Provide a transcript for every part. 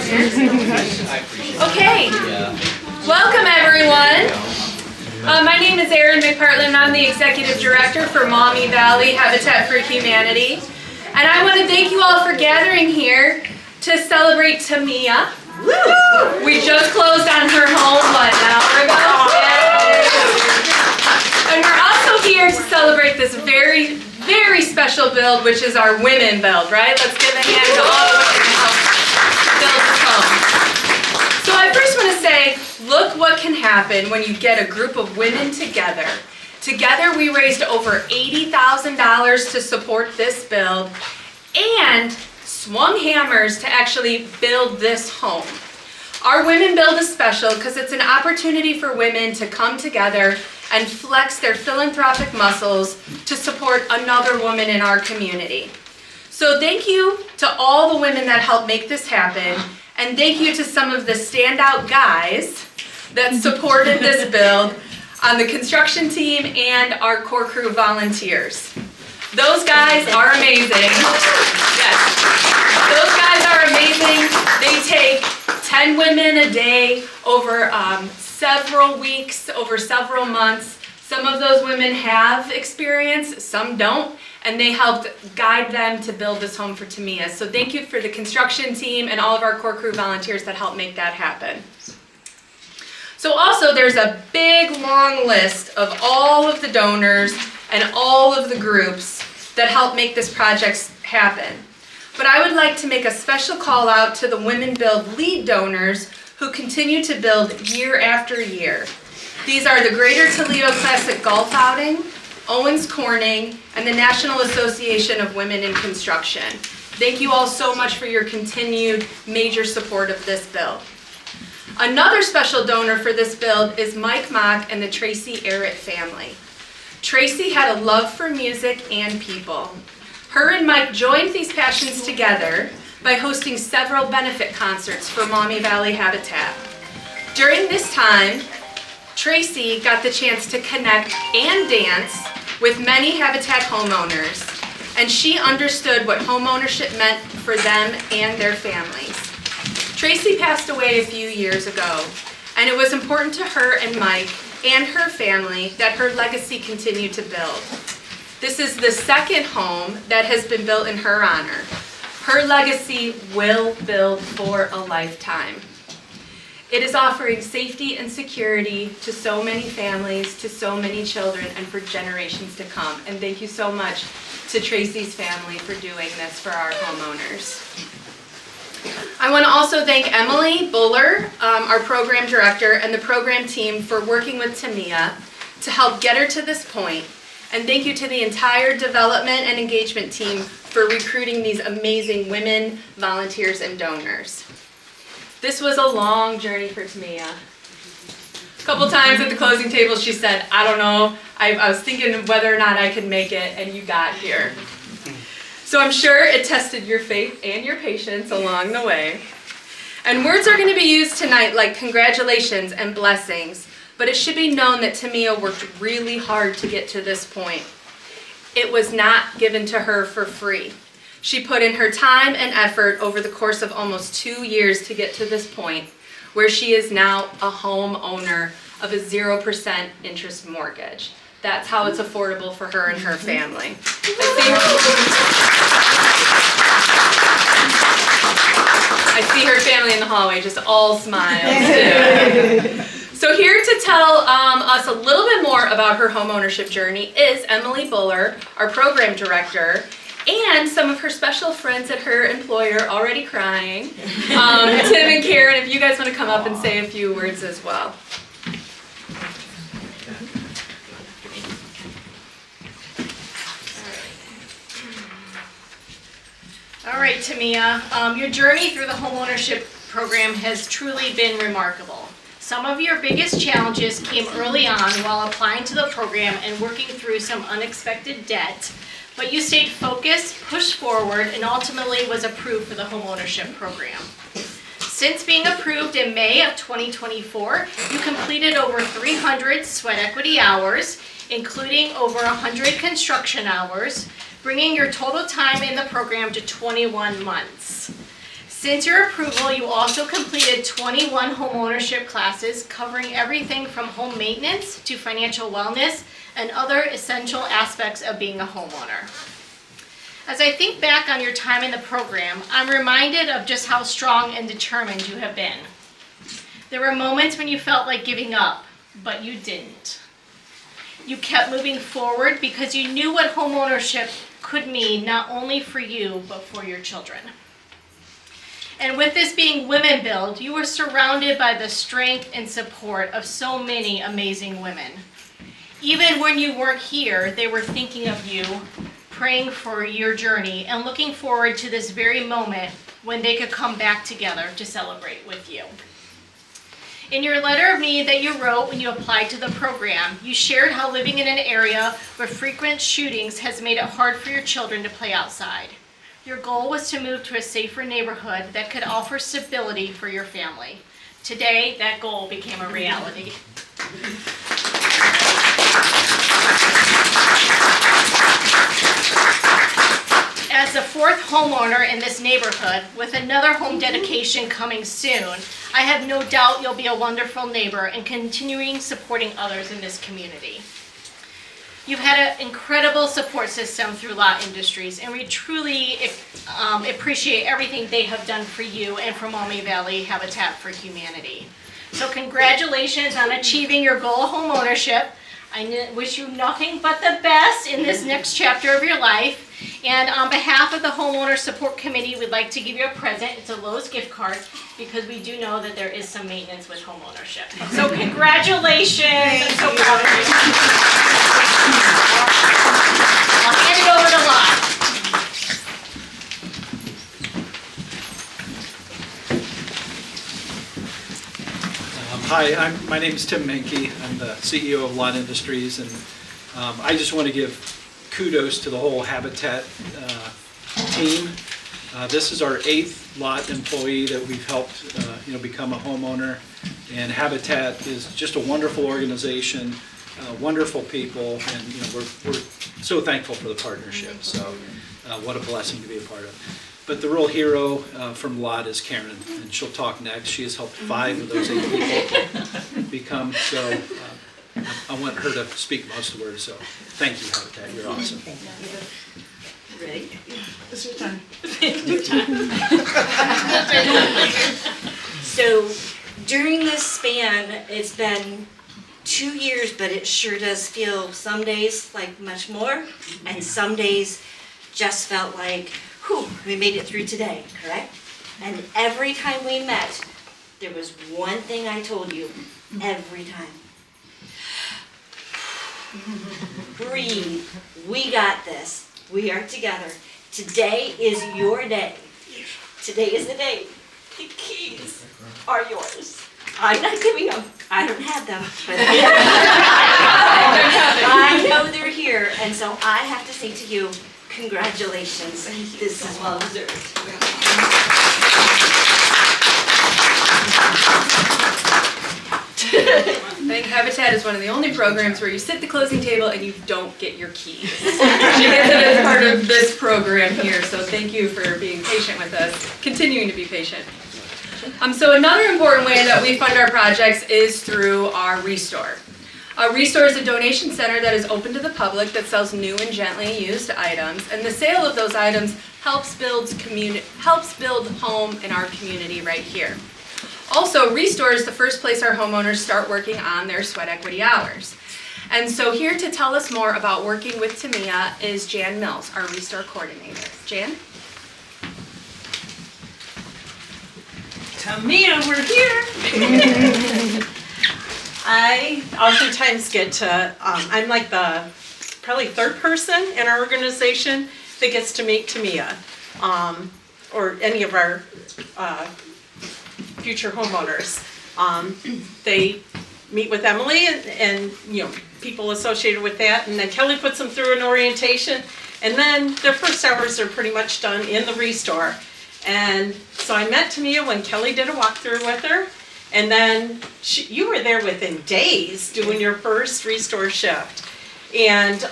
Okay, welcome everyone. My name is Erin McPartland. I'm the Executive Director for Maumee Valley Habitat for Humanity. And I want to thank you all for gathering here to celebrate Tamia. We just closed on her home, what, an hour ago? And we're also here to celebrate this very, very special build, which is our women build, right? Let's give a hand to all the women to help build this home. So I first want to say, look what can happen when you get a group of women together. Together we raised over $80,000 to support this build and swung hammers to actually build this home. Our women build is special because it's an opportunity for women to come together and flex their philanthropic muscles to support another woman in our community. So thank you to all the women that helped make this happen, and thank you to some of the standout guys that supported this build on the construction team and our core crew volunteers. Those guys are amazing. Yes, those guys are amazing. They take 10 women a day over several weeks, over several months. Some of those women have experience, some don't, and they helped guide them to build this home for Tamia. So thank you for the construction team and all of our core crew volunteers that helped make that happen. So also there's a big long list of all of the donors and all of the groups that helped make this project happen. But I would like to make a special call out to the Women Build lead donors who continue to build year after year. These are the Greater Toledo Classic Golf Outing, Owens Corning, and the National Association of Women in Construction. Thank you all so much for your continued major support of this build. Another special donor for this build is Mike Mock and the Tracey Ehret family. Tracey had a love for music and people. Her and Mike joined these passions together by hosting several benefit concerts for Maumee Valley Habitat. During this time, Tracey got the chance to connect and dance with many Habitat homeowners, and she understood what homeownership meant for them and their families. Tracey passed away a few years ago, and it was important to her and Mike and her family that her legacy continue to build. This is the second home that has been built in her honor. Her legacy will build for a lifetime. It is offering safety and security to so many families, to so many children, and for generations to come. And thank you so much to Tracey's family for doing this for our homeowners. I want to also thank Emily Buller, our program director, and the program team for working with Tamia to help get her to this point. And thank you to the entire development and engagement team for recruiting these amazing women, volunteers, and donors. This was a long journey for Tamia. A couple times at the closing table she said, I don't know, I was thinking of whether or not I could make it, and you got here. So I'm sure it tested your faith and your patience along the way. And words are going to be used tonight like congratulations and blessings, but it should be known that Tamia worked really hard to get to this point. It was not given to her for free. She put in her time and effort over the course of almost 2 years to get to this point, where she is now a homeowner of a 0% interest mortgage. That's how it's affordable for her and her family. I see her family in the hallway, just all smiles too. So here to tell us a little bit more about her homeownership journey is Emily Buller, our program director, and some of her special friends at her employer, already crying. Tim and Karen, if you guys want to come up and say a few words as well. All right, Tamia, your journey through the homeownership program has truly been remarkable. Some of your biggest challenges came early on while applying to the program and working through some unexpected debt, but you stayed focused, pushed forward, and ultimately was approved for the homeownership program. Since being approved in May of 2024, you completed over 300 sweat equity hours, including over 100 construction hours, bringing your total time in the program to 21 months. Since your approval, you also completed 21 homeownership classes covering everything from home maintenance to financial wellness and other essential aspects of being a homeowner. As I think back on your time in the program, I'm reminded of just how strong and determined you have been. There were moments when you felt like giving up, but you didn't. You kept moving forward because you knew what homeownership could mean not only for you, but for your children. And with this being Women Build, you were surrounded by the strength and support of so many amazing women. Even when you weren't here, they were thinking of you, praying for your journey, and looking forward to this very moment when they could come back together to celebrate with you. In your letter of need that you wrote when you applied to the program, you shared how living in an area where frequent shootings has made it hard for your children to play outside. Your goal was to move to a safer neighborhood that could offer stability for your family. Today, that goal became a reality. As the fourth homeowner in this neighborhood, with another home dedication coming soon, I have no doubt you'll be a wonderful neighbor and continuing supporting others in this community. You've had an incredible support system through Lott Industries, and we truly appreciate everything they have done for you and for Maumee Valley Habitat for Humanity. So congratulations on achieving your goal of home ownership. I wish you nothing but the best in this next chapter of your life. And on behalf of the Homeowner Support Committee, we'd like to give you a present. It's a Lowe's gift card because we do know that there is some maintenance with home ownership. So congratulations. I'm so proud of you. I'll hand it over to Lott. Hi, my name is Tim Menke. I'm the CEO of Lott Industries, and I just want to give kudos to the whole Habitat team. This is our 8th Lott employee that we've helped become a homeowner, and Habitat is just a wonderful organization, wonderful people, and we're so thankful for the partnership. So what a blessing to be a part of. But the real hero from Lott is Karen, and she'll talk next. She has helped 5 of those 8 people become, so I want her to speak most of the words, so thank you, Habitat, you're awesome. Ready? It's your time. So during this span, it's been 2 years, but it sure does feel some days like much more, and some days just felt like, whew, we made it through today, correct? And every time we met, there was one thing I told you, every time. Breathe, we got this, we are together. Today is your day. Today is the day. The keys are yours. I'm not giving them, I don't have them, but I know they're here, and so I have to say to you, congratulations, this is well deserved. I think Habitat is one of the only programs where you sit at the closing table and you don't get your keys. She gets it as part of this program here, so thank you for being patient with us, continuing to be patient. So another important way that we fund our projects is through our Restore. Restore is a donation center that is open to the public that sells new and gently used items, and the sale of those items helps build home in our community right here. Also, Restore is the first place our homeowners start working on their sweat equity hours. And so here to tell us more about working with Tamia is Jan Mills, our Restore coordinator. Jan? Tamia, we're here. I oftentimes get to, I'm like the probably 3rd person in our organization that gets to meet Tamia, or any of our future homeowners. They meet with Emily and people associated with that, and then Kelly puts them through an orientation, and then their first hours are pretty much done in the Restore. And so I met Tamia when Kelly did a walkthrough with her, and then you were there within days doing your first Restore shift. And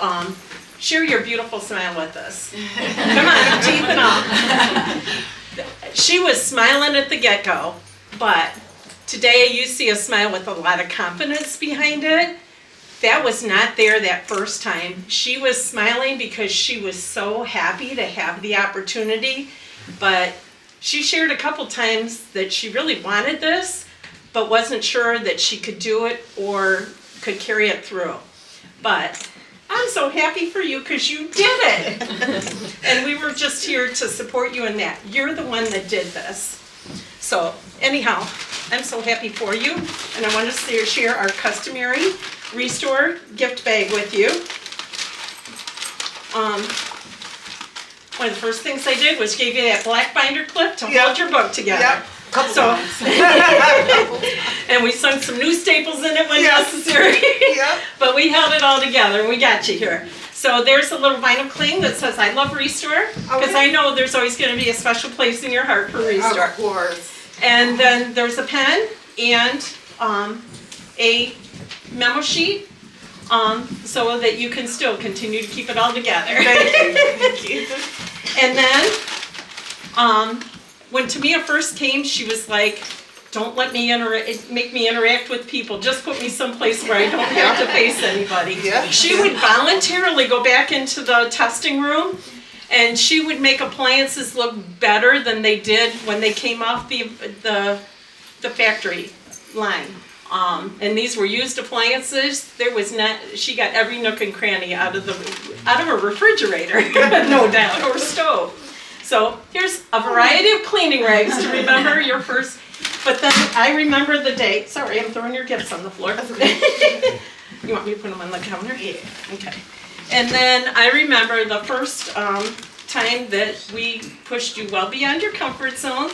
share your beautiful smile with us. Come on, teeth and all. She was smiling at the get-go, but today you see a smile with a lot of confidence behind it. That was not there that first time. She was smiling because she was so happy to have the opportunity, but she shared a couple times that she really wanted this, but wasn't sure that she could do it or could carry it through. But I'm so happy for you because you did it. And we were just here to support you in that. You're the one that did this. So anyhow, I'm so happy for you. And I want to share our customary Restore gift bag with you. One of the first things I did was gave you that black binder clip to hold your book together. Yep. So, and we sung some new staples in it when necessary. Yep. But we held it all together and we got you here. So there's a little vinyl cling that says I love Restore, because I know there's always going to be a special place in your heart for Restore. Of course. And then there's a pen and a memo sheet, so that you can still continue to keep it all together. Thank you. And then, when Tamia first came, she was like, don't let me make me interact with people. Just put me someplace where I don't have to face anybody. Yeah. She would voluntarily go back into the testing room, and she would make appliances look better than they did when they came off the factory line. And these were used appliances. There was not. She got every nook and cranny out of a refrigerator, no doubt, or stove. So here's a variety of cleaning rags to remember your first. But then I remember the day. Sorry, I'm throwing your gifts on the floor. You want me to put them on the counter? Yeah. Okay. And then I remember the first time that we pushed you well beyond your comfort zone.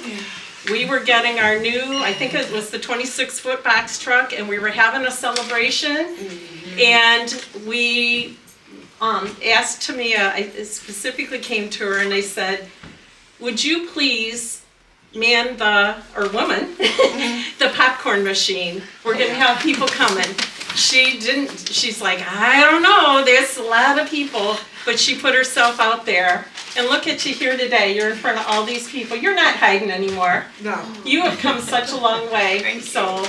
We were getting our new, I think it was the 26-foot box truck, and we were having a celebration. And we asked Tamia, I specifically came to her and I said, would you please man woman, the popcorn machine? We're gonna have people coming. She's like, I don't know, there's a lot of people, but she put herself out there. And look at you here today, you're in front of all these people. You're not hiding anymore. No. You have come such a long way, so,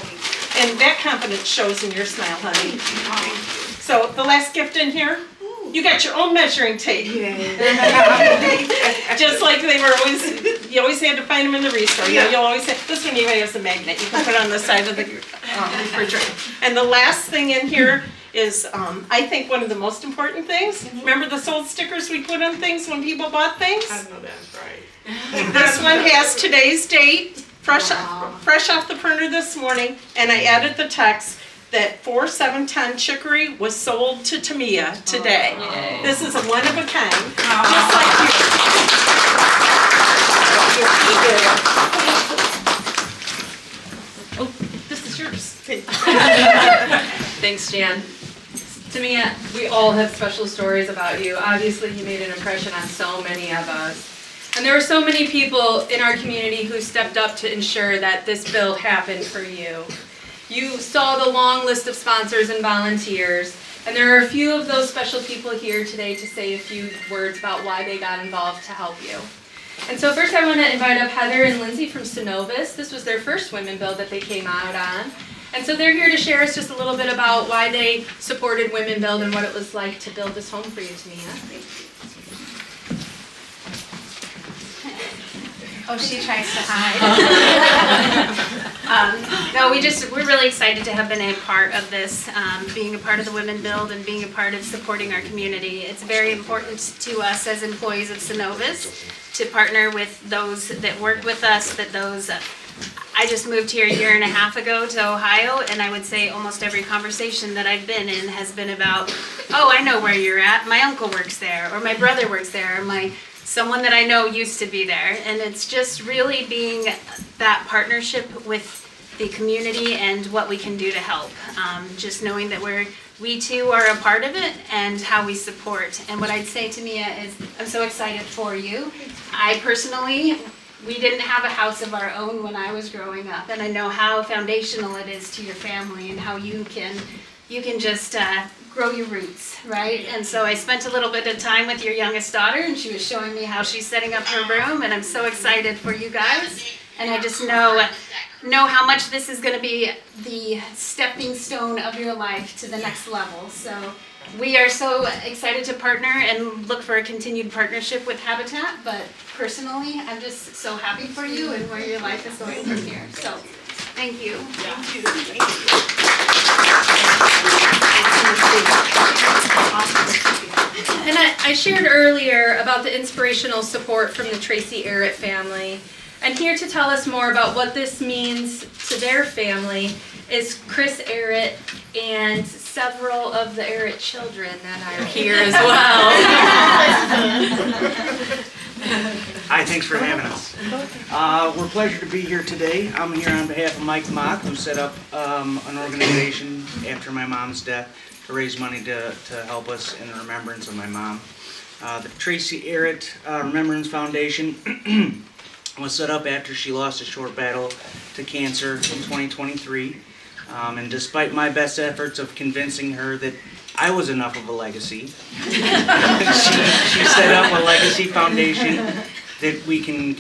and that confidence shows in your smile, honey. So the last gift in here, you got your own measuring tape. Just like they were always, you always had to find them in the Restore. You know, you'll always have, this one even has a magnet. You can put it on the side of the refrigerator. And the last thing in here is, I think one of the most important things. Remember the sold stickers we put on things when people bought things? I know that's right. This one has today's date, fresh off the printer this morning, and I added the text that 4/7/10 chicory was sold to Tamia today. This is a one of a kind, just like you. Oh, this is yours. Thanks, Jan. Tamia, we all have special stories about you. Obviously, you made an impression on so many of us. And there were so many people in our community who stepped up to ensure that this build happened for you. You saw the long list of sponsors and volunteers, and there are a few of those special people here today to say a few words about why they got involved to help you. And so first I want to invite up Heather and Lindsay from Cenovus. This was their first women build that they came out on. And so they're here to share us just a little bit about why they supported Women Build and what it was like to build this home for you, Tamia. Oh, she tries to hide. No, we're really excited to have been a part of this, being a part of the Women Build and being a part of supporting our community. It's very important to us as employees of Cenovus to partner with those that work with us, I just moved here a year and a half ago to Ohio, and I would say almost every conversation that I've been in has been about, oh, I know where you're at, my uncle works there, or my brother works there, or someone that I know used to be there. And it's just really being that partnership with the community and what we can do to help. Just knowing that we too are a part of it and how we support. And what I'd say to Mia is, I'm so excited for you. I personally, we didn't have a house of our own when I was growing up, and I know how foundational it is to your family and how you can you can just grow your roots, right? And so I spent a little bit of time with your youngest daughter, and she was showing me how she's setting up her room, and I'm so excited for you guys. And I just know how much this is going to be the stepping stone of your life to the next level. So we are so excited to partner and look for a continued partnership with Habitat, but personally, I'm just so happy for you and where your life is going from here. So, thank you. Thank you. And I shared earlier about the inspirational support from the Tracey Ehret family. And here to tell us more about what this means to their family is Chris Ehret and several of the Ehret children that are here as well. Hi, thanks for having us. We're a pleasure to be here today. I'm here on behalf of Mike Mock, who set up an organization after my mom's death to raise money to help us in remembrance of my mom. The Tracey Ehret Remembrance Foundation was set up after she lost a short battle to cancer in 2023. And despite my best efforts of convincing her that I was enough of a legacy, she set up a legacy foundation that we can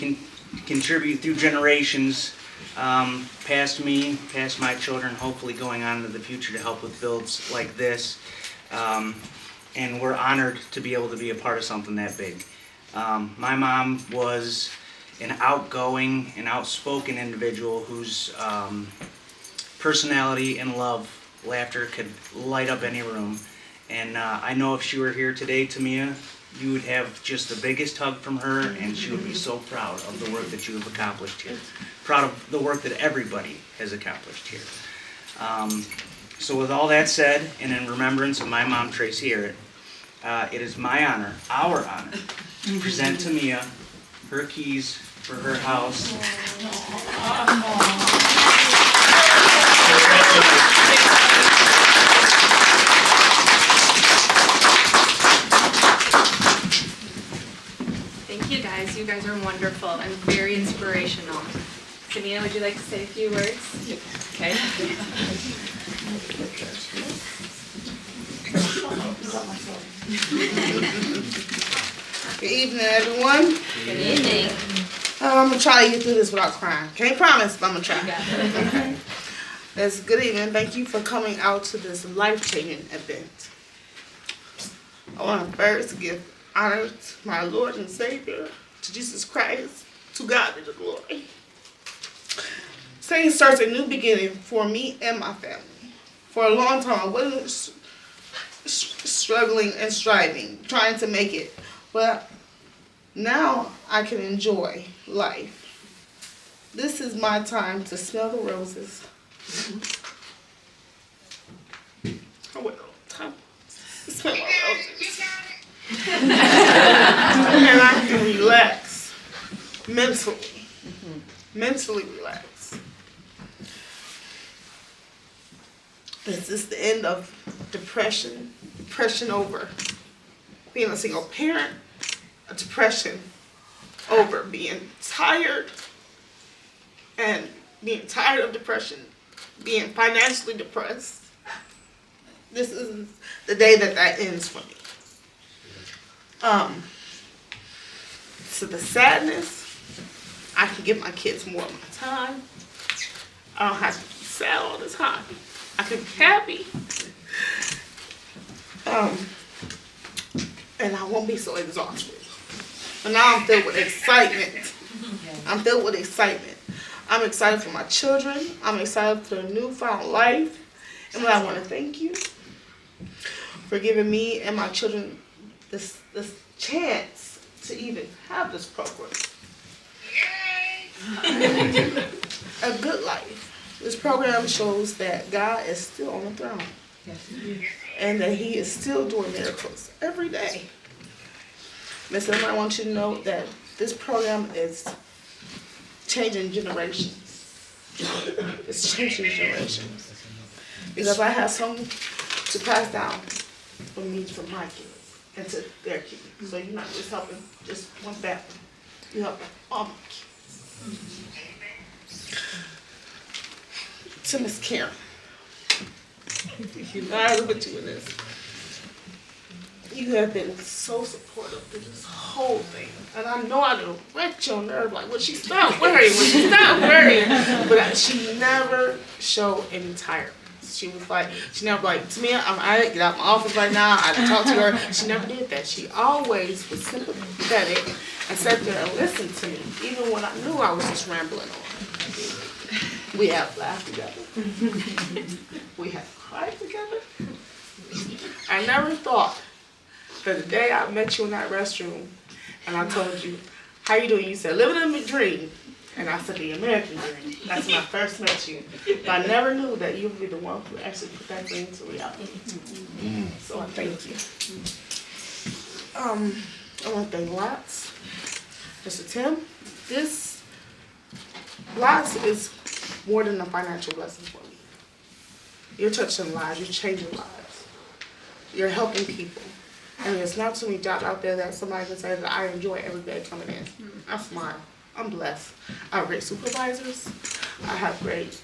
contribute through generations, past me, past my children, hopefully going on into the future to help with builds like this. And we're honored to be able to be a part of something that big. My mom was an outgoing and outspoken individual whose personality and laughter could light up any room. And I know if she were here today, Tamia, you would have just the biggest hug from her, and she would be so proud of the work that you have accomplished here. Proud of the work that everybody has accomplished here. So with all that said, and in remembrance of my mom, Tracey Ehret, it is my honor, our honor, to present Tamia her keys for her house. Thank you guys. You guys are wonderful and very inspirational. Tamia, would you like to say a few words? Okay. Good evening, everyone. Good evening. I'm gonna try to get through this without crying. Can't promise, but I'm gonna try. Okay. It's good evening. Thank you for coming out to this life-changing event. I want to first give honor to my Lord and Savior, to Jesus Christ, to God be the glory. Saying starts a new beginning for me and my family. For a long time, I wasn't struggling and striving, trying to make it, but now I can enjoy life. This is my time to smell the roses. I wait all the time to smell my roses. And I can relax mentally. Mentally relax. This is the end of depression over being a single parent, a depression over being tired and being tired of depression, being financially depressed. This is the day that ends for me. So the sadness, I can give my kids more of my time. I don't have to be sad all the time. I can be happy. And I won't be so exhausted. But now I'm filled with excitement. I'm filled with excitement. I'm excited for my children. I'm excited for a newfound life. And I want to thank you for giving me and my children this chance to even have this program. A good life. This program shows that God is still on the throne. And that He is still doing miracles every day. Listen, I want you to know that this program is changing generations. It's changing generations. Because I have something to pass down from me to my kids and to their kids. So you're not just helping just one family. You're helping all my kids. To Miss Karen. I look at you in this. You have been so supportive through this whole thing. And I know I done wrecked your nerve, like, when she stopped worrying, But she never showed any tiredness. She was like, she never like, Tamia, I'm out, get out my office right now, I talk to her. She never did that. She always was sympathetic and sat there and listened to me, even when I knew I was just rambling on. We have laughed together. We have cried together. I never thought that the day I met you in that restroom and I told you, how you doing? You said, living in a dream. And I said, the American dream. That's when I first met you. But I never knew that you would be the one who actually put that dream into reality. So I thank you. I want to thank Lott. Mr. Tim, this Lott is more than a financial blessing for me. You're touching lives, you're changing lives. You're helping people. And there's not too many jobs out there that somebody can say that I enjoy every day coming in. I smile. I'm blessed. I have great supervisors. I have great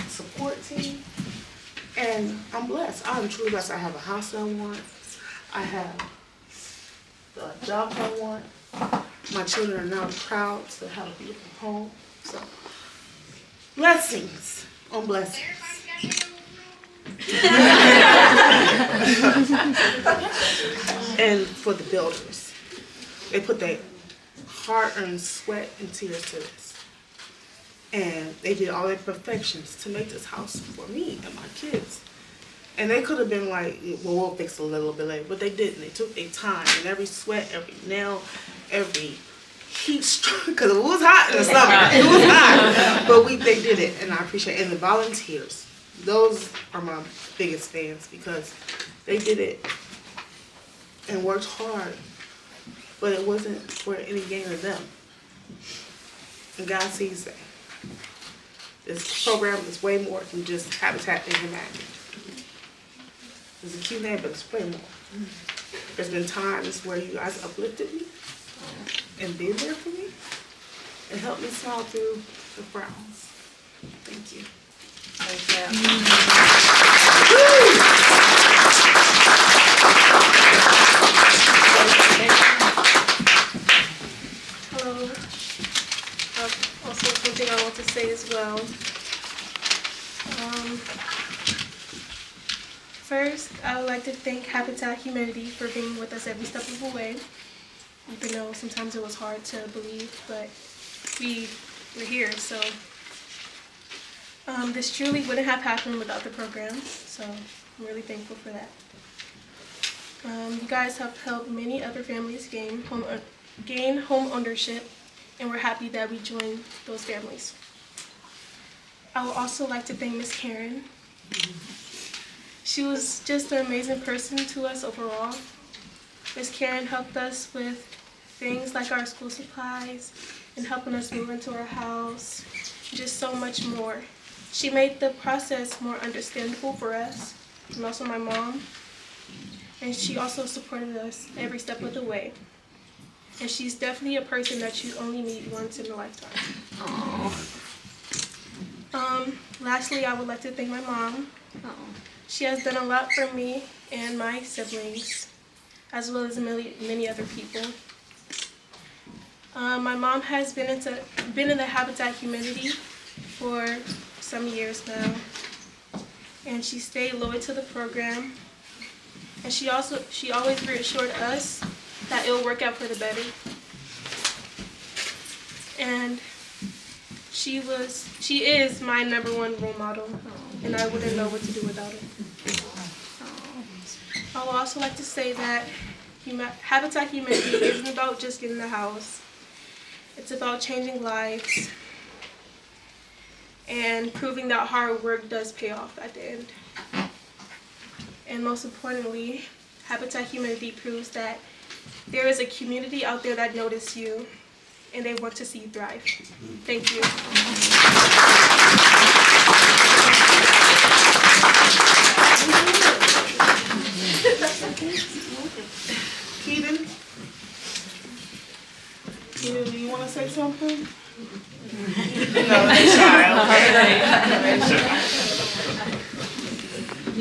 support team. And I'm blessed. I'm truly blessed. I have a house that I want. I have the job I want. My children are now proud to have a beautiful home. So, blessings on blessings. And for the builders, they put their hard-earned sweat and tears to this. And they did all their perfections to make this house for me and my kids. And they could have been like, well, we'll fix it a little bit later, but they didn't. They took their time, and every sweat, every nail, every heat stroke, because it was hot in the summer. It was hot. But they did it, and I appreciate it. And the volunteers, those are my biggest fans, because they did it and worked hard, but it wasn't for any gain of them. And God sees that. This program is way more than just Habitat and Humanity. It's a cute name, but it's way more. There's been times where you guys uplifted me and been there for me and helped me smile through the frowns. Thank you. Thank Hello. Also something I want to say as well. First, I would like to thank Habitat Humanity for being with us every step of the way. Even though sometimes it was hard to believe, but we're here, so. This truly wouldn't have happened without the program, so I'm really thankful for that. You guys have helped many other families gain home ownership, and we're happy that we joined those families. I would also like to thank Miss Karen. She was just an amazing person to us overall. Miss Karen helped us with things like our school supplies and helping us move into our house, just so much more. She made the process more understandable for us, and also my mom. And she also supported us every step of the way. And she's definitely a person that you only meet once in a lifetime. Lastly, I would like to thank my mom. She has done a lot for me and my siblings, as well as many other people. My mom has been in the Habitat Humanity for some years now, and she stayed loyal to the program. And she always reassured us that it will work out for the better. And she is my #1 role model, and I wouldn't know what to do without her. I would also like to say that Habitat Humanity isn't about just getting a house. It's about changing lives and proving that hard work does pay off at the end. And most importantly, Habitat Humanity proves that there is a community out there that notices you and they want to see you thrive. Thank you. Keaton? Keaton, do you want to say something? No, he's shy, okay.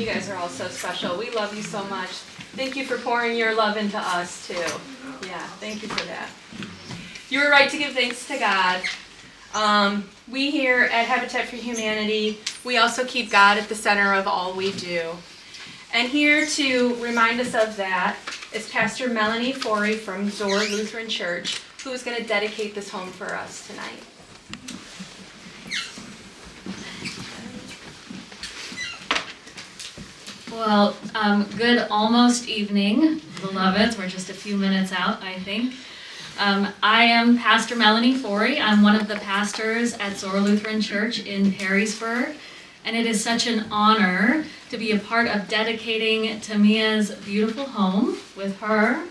You guys are all so special. We love you so much. Thank you for pouring your love into us too. Yeah, thank you for that. You were right to give thanks to God. We here at Habitat for Humanity, we also keep God at the center of all we do. And here to remind us of that is Pastor Melanie Forey from Zor Lutheran Church, who is going to dedicate this home for us tonight. Well, good almost evening, beloveds. We're just a few minutes out, I think. I am Pastor Melanie Forey. I'm one of the pastors at Zor Lutheran Church in Perrysburg, and it is such an honor to be a part of dedicating Tamia's beautiful home with her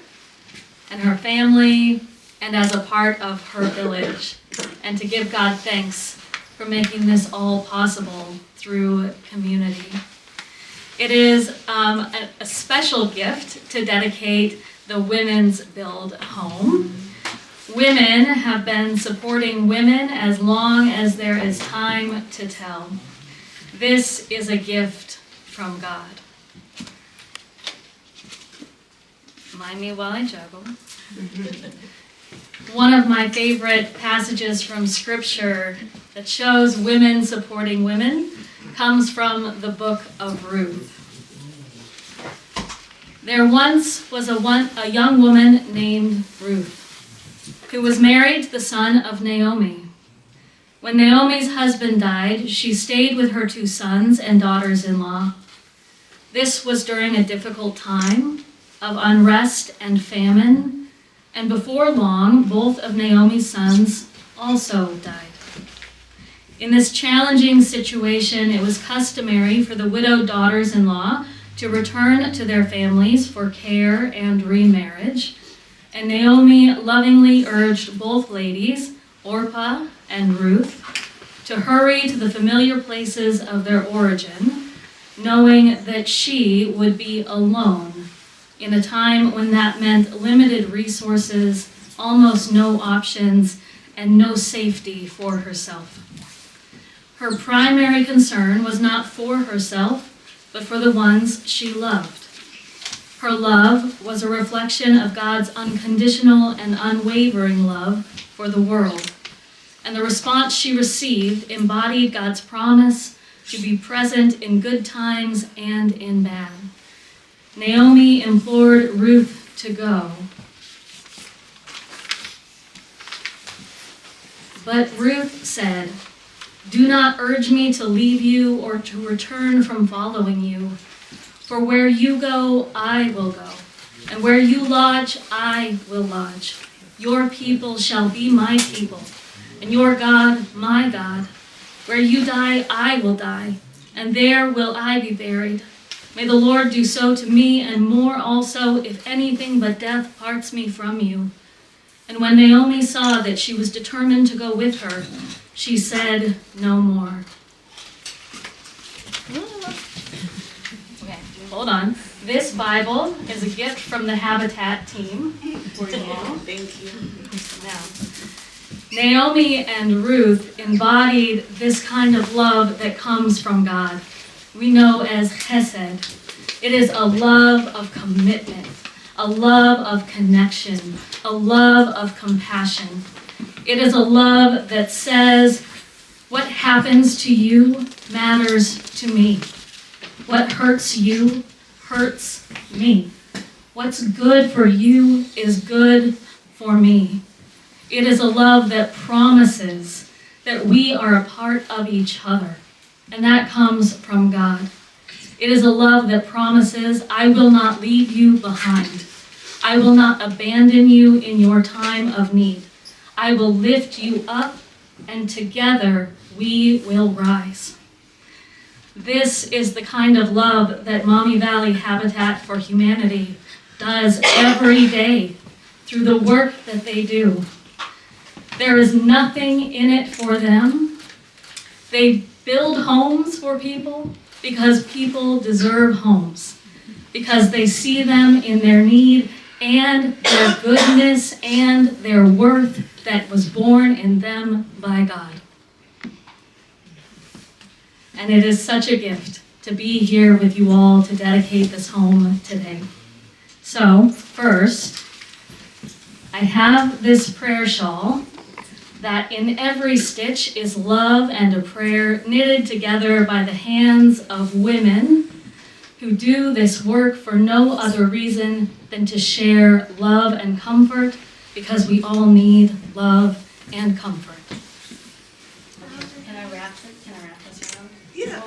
and her family, and as a part of her village, and to give God thanks for making this all possible through community. It is a special gift to dedicate the Women's Build home. Women have been supporting women as long as there is time to tell. This is a gift from God. Mind me while I juggle. One of my favorite passages from Scripture that shows women supporting women comes from the book of Ruth. There once was a young woman named Ruth, who was married to the son of Naomi. When Naomi's husband died, she stayed with her 2 sons and daughters-in-law. This was during a difficult time of unrest and famine, and before long, both of Naomi's sons also died. In this challenging situation, it was customary for the widowed daughters-in-law to return to their families for care and remarriage, and Naomi lovingly urged both ladies, Orpah and Ruth, to hurry to the familiar places of their origin, knowing that she would be alone in a time when that meant limited resources, almost no options, and no safety for herself. Her primary concern was not for herself, but for the ones she loved. Her love was a reflection of God's unconditional and unwavering love for the world, and the response she received embodied God's promise to be present in good times and in bad. Naomi implored Ruth to go, but Ruth said, "Do not urge me to leave you or to return from following you. For where you go, I will go, and where you lodge, I will lodge. Your people shall be my people, and your God, my God. Where you die, I will die, and there will I be buried. May the Lord do so to me, and more also, if anything but death parts me from you." And when Naomi saw that she was determined to go with her, she said no more. Okay, hold on. This Bible is a gift from the Habitat team for you all. Thank you. Now, Naomi and Ruth embodied this kind of love that comes from God. We know as chesed. It is a love of commitment, a love of connection, a love of compassion. It is a love that says, what happens to you matters to me. What hurts you hurts me. What's good for you is good for me. It is a love that promises that we are a part of each other, and that comes from God. It is a love that promises, I will not leave you behind. I will not abandon you in your time of need. I will lift you up, and together we will rise. This is the kind of love that Maumee Valley Habitat for Humanity does every day through the work that they do. There is nothing in it for them. They build homes for people because people deserve homes, because they see them in their need and their goodness and their worth that was born in them by God. And it is such a gift to be here with you all to dedicate this home today. So, first, I have this prayer shawl that in every stitch is love and a prayer knitted together by the hands of women who do this work for no other reason than to share love and comfort, because we all need love and comfort. Can I wrap it? Can I wrap this around? Yeah.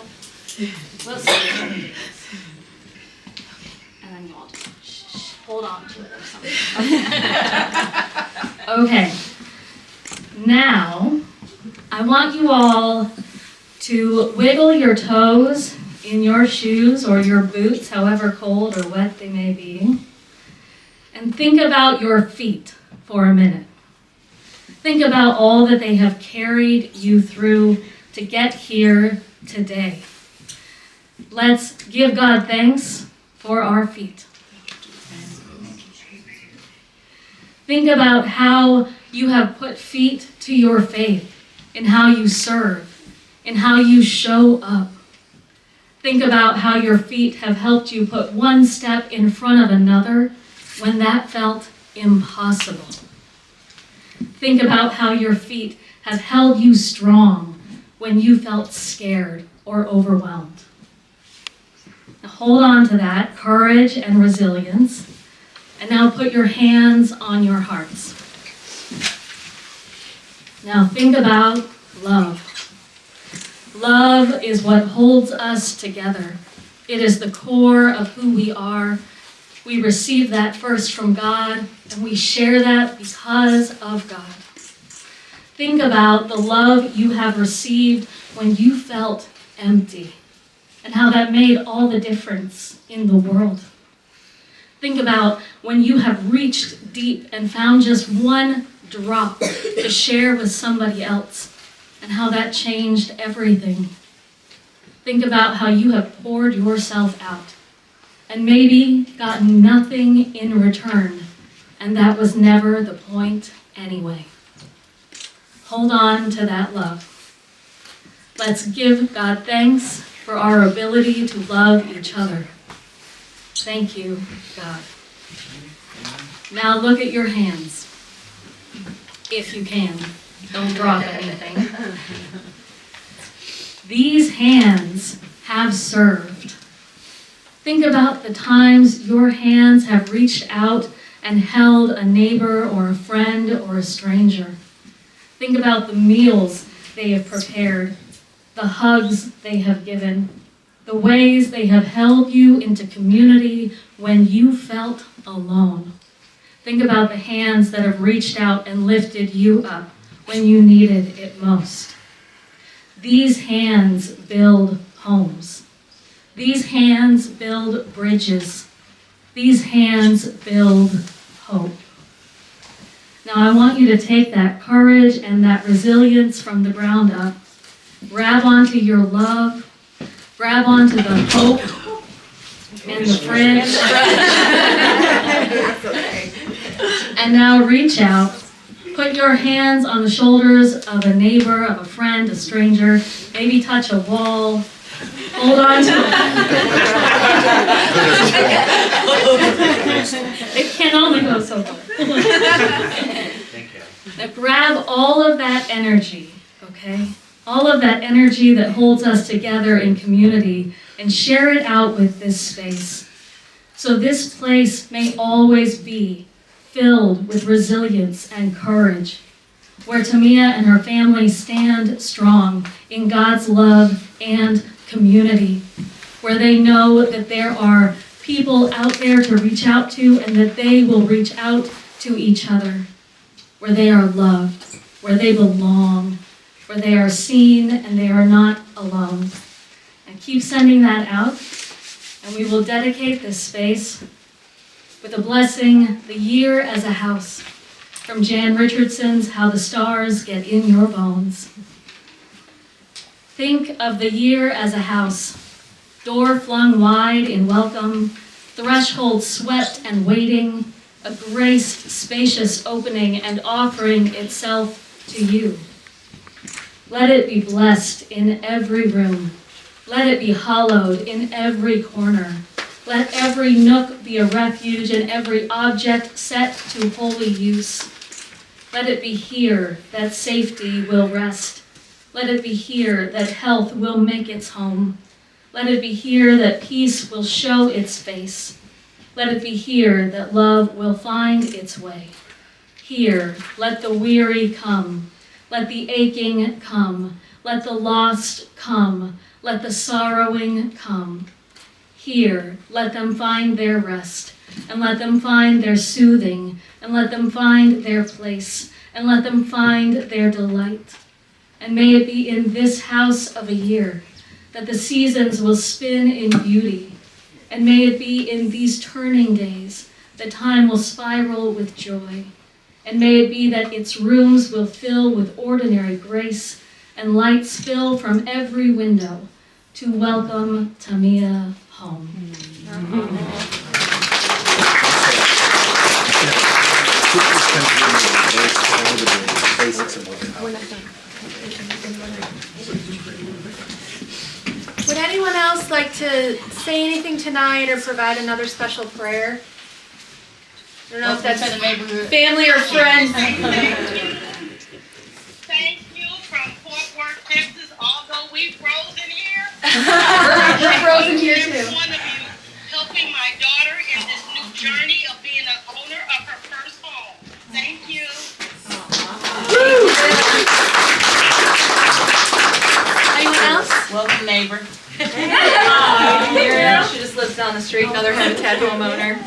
We'll see if I can do this. Okay. And then you all just hold on to it or something. Okay. Now, I want you all to wiggle your toes in your shoes or your boots, however cold or wet they may be, and think about your feet for a minute. Think about all that they have carried you through to get here today. Let's give God thanks for our feet. Think about how you have put feet to your faith, in how you serve, in how you show up. Think about how your feet have helped you put one step in front of another when that felt impossible. Think about how your feet have held you strong when you felt scared or overwhelmed. Now hold on to that courage and resilience, and now put your hands on your hearts. Now think about love. Love is what holds us together. It is the core of who we are. We receive that first from God, and we share that because of God. Think about the love you have received when you felt empty, and how that made all the difference in the world. Think about when you have reached deep and found just one drop to share with somebody else, and how that changed everything. Think about how you have poured yourself out, and maybe gotten nothing in return, and that was never the point anyway. Hold on to that love. Let's give God thanks for our ability to love each other. Thank you, God. Now look at your hands, if you can. Don't drop anything. These hands have served. Think about the times your hands have reached out and held a neighbor or a friend or a stranger. Think about the meals they have prepared, the hugs they have given, the ways they have held you into community when you felt alone. Think about the hands that have reached out and lifted you up when you needed it most. These hands build homes. These hands build bridges. These hands build hope. Now I want you to take that courage and that resilience from the ground up, grab onto your love, grab onto the hope and the fridge, and now reach out. Put your hands on the shoulders of a neighbor, of a friend, a stranger, maybe touch a wall. Hold on to it. It can only go so far. Now grab all of that energy, okay? All of that energy that holds us together in community, and share it out with this space. So this place may always be filled with resilience and courage, where Tamia and her family stand strong in God's love and community, where they know that there are people out there to reach out to, and that they will reach out to each other, where they are loved, where they belong, where they are seen and they are not alone. And keep sending that out, and we will dedicate this space with a blessing, The Year as a House, from Jan Richardson's How the Stars Get in Your Bones. Think of the year as a house, door flung wide in welcome, threshold swept and waiting, a graced, spacious opening and offering itself to you. Let it be blessed in every room, Let it be hallowed in every corner. Let every nook be a refuge and every object set to holy use. Let it be here that safety will rest. Let it be here that health will make its home. Let it be here that peace will show its face. Let it be here that love will find its way. Here, let the weary come. Let the aching come. Let the lost come. Let the sorrowing come. Here, let them find their rest, and let them find their soothing, and let them find their place, and let them find their delight. And may it be in this house of a year that the seasons will spin in beauty, and may it be in these turning days that time will spiral with joy, and may it be that its rooms will fill with ordinary grace, and light spill from every window to welcome Tamia home. Would anyone else like to say anything tonight or provide another special prayer? I don't know if that's family or friends. Thank you from Fort Worth, Texas, although we frozen here. We're frozen here too. Every one of you helping my daughter in this new journey of being an owner of her first home. Thank you. Anyone else? Welcome, neighbor. Erin, she just lives down the street, another Habitat homeowner.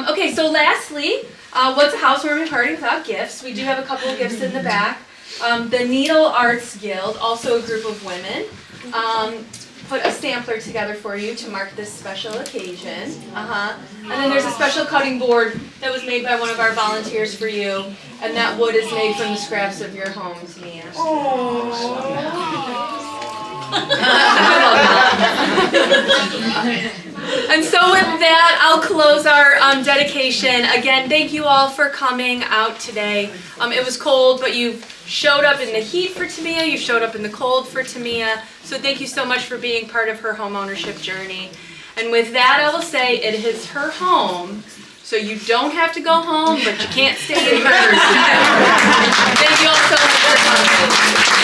Okay, so lastly, what's a housewarming party without gifts? We do have a couple of gifts in the back. The Needle Arts Guild, also a group of women, put a sampler together for you to mark this special occasion. And then there's a special cutting board that was made by one of our volunteers for you, and that wood is made from the scraps of your home, Tamia. And so with that, I'll close our dedication. Again, thank you all for coming out today. It was cold, but you showed up in the heat for Tamia, you showed up in the cold for Tamia. So thank you so much for being part of her home ownership journey. And with that, I will say it is her home, so you don't have to go home, but you can't stay in hers. Thank you all so much for coming.